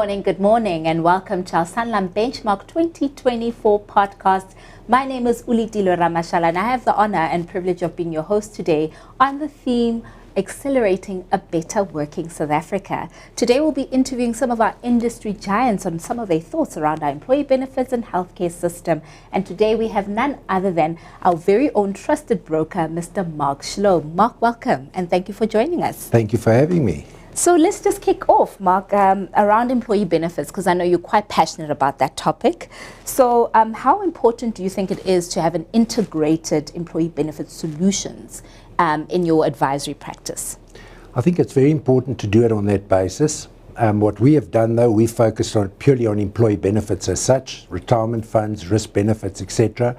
good morning, and welcome to our Sanlam Benchmark 2024 podcast. My name is Ulitilo Ramashala, and I have the honor and privilege of being your host today on the theme Accelerating a Better Working South Africa. Today we'll be interviewing some of our industry giants on some of their thoughts around our employee benefits and healthcare system. And today we have none other than our very own trusted broker, Mr. Mark Schlome. Mark, welcome, and thank you for joining us. Thank you for having me. So let's just kick off, Mark, around employee benefits, because I know you're quite passionate about that topic. So how important do you think it is to have an integrated employee benefits solutions in your advisory practice? I think it's very important to do it on that basis. What we have done, though, we focused purely on employee benefits as such, retirement funds, risk benefits, etc.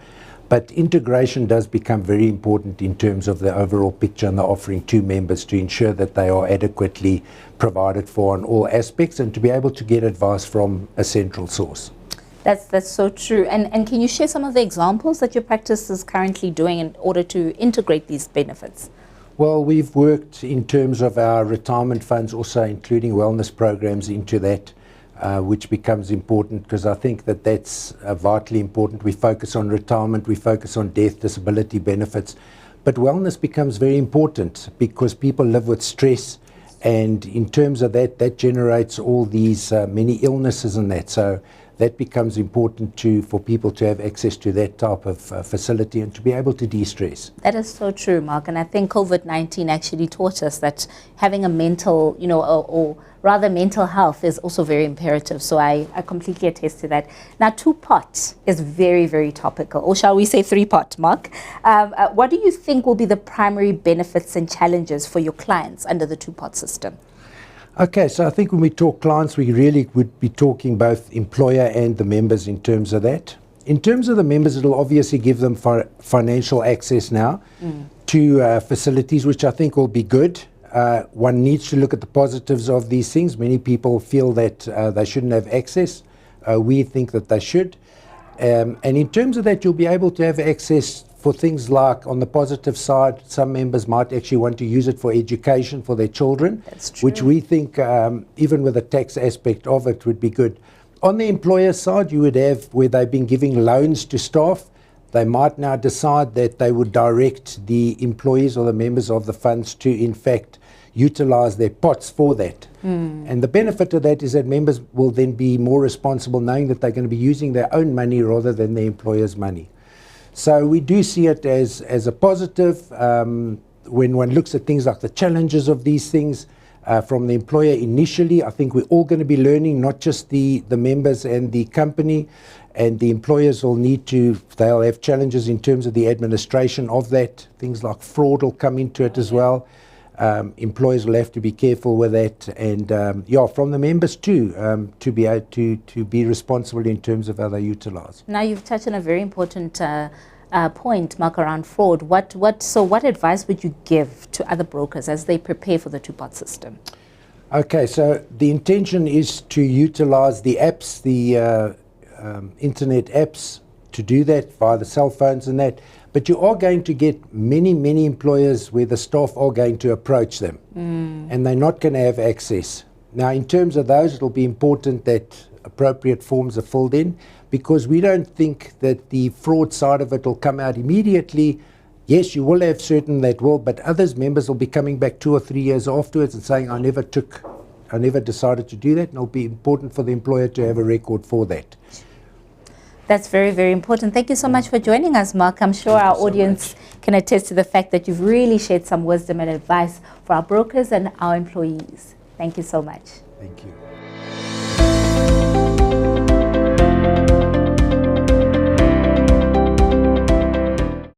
But integration does become very important in terms of the overall picture and the offering to members to ensure that they are adequately provided for on all aspects and to be able to get advice from a central source. That's so true. And can you share some of the examples that your practice is currently doing in order to integrate these benefits? Well, we've worked in terms of our retirement funds, also including wellness programs into that, which becomes important because I think that that's vitally important. We focus on retirement, we focus on death, disability benefits, but wellness becomes very important because people live with stress, and in terms of that, that generates all these many illnesses and that. So that becomes important for people to have access to that type of facility and to be able to de-stress. That is so true, Mark. And I think COVID-19 actually taught us that having a mental, or rather mental health is also very imperative. So I completely attest to that. Now, two-pot is very, very topical. Or shall we say three-pot, Mark? What do you think will be the primary benefits and challenges for your clients under the two-pot system? Okay, so I think when we talk clients, we really would be talking both employer and the members in terms of that. In terms of the members, it'll obviously give them financial access now to facilities, which I think will be good. One needs to look at the positives of these things. Many people feel that they shouldn't have access. We think that they should. And in terms of that, you'll be able to have access for things like, on the positive side, some members might actually want to use it for education for their children, which we think, even with the tax aspect of it, would be good. On the employer side, you would have where they've been giving loans to staff. They might now decide that they would direct the employees or the members of the funds to, in fact, utilize their pots for that. And the benefit of that is that members will then be more responsible, knowing that they're going to be using their own money rather than their employer's money. So we do see it as a positive when one looks at things like the challenges of these things from the employer initially. I think we're all going to be learning, not just the members and the company, and the employers will they'll have challenges in terms of the administration of that. Things like fraud will come into it as well. Employers will have to be careful with that, and from the members too, to be able to be responsible in terms of how they utilize. Now you've touched on a very important point, Mark, around fraud. What advice would you give to other brokers as they prepare for the two-pot system? Okay, so the intention is to utilize the apps, the internet apps, to do that via the cell phones and that. But you are going to get many, many employers where the staff are going to approach them and they're not going to have access. Now, in terms of those, it'll be important that appropriate forms are filled in, because we don't think that the fraud side of it will come out immediately. Yes, you will have certain that will, but members will be coming back 2 or 3 years afterwards and saying, I never decided to do that, and it'll be important for the employer to have a record for that. That's very, very important. Thank you so much for joining us, Mark. I'm sure our audience can attest to the fact that you've really shared some wisdom and advice for our brokers and our employees. Thank you so much. Thank you.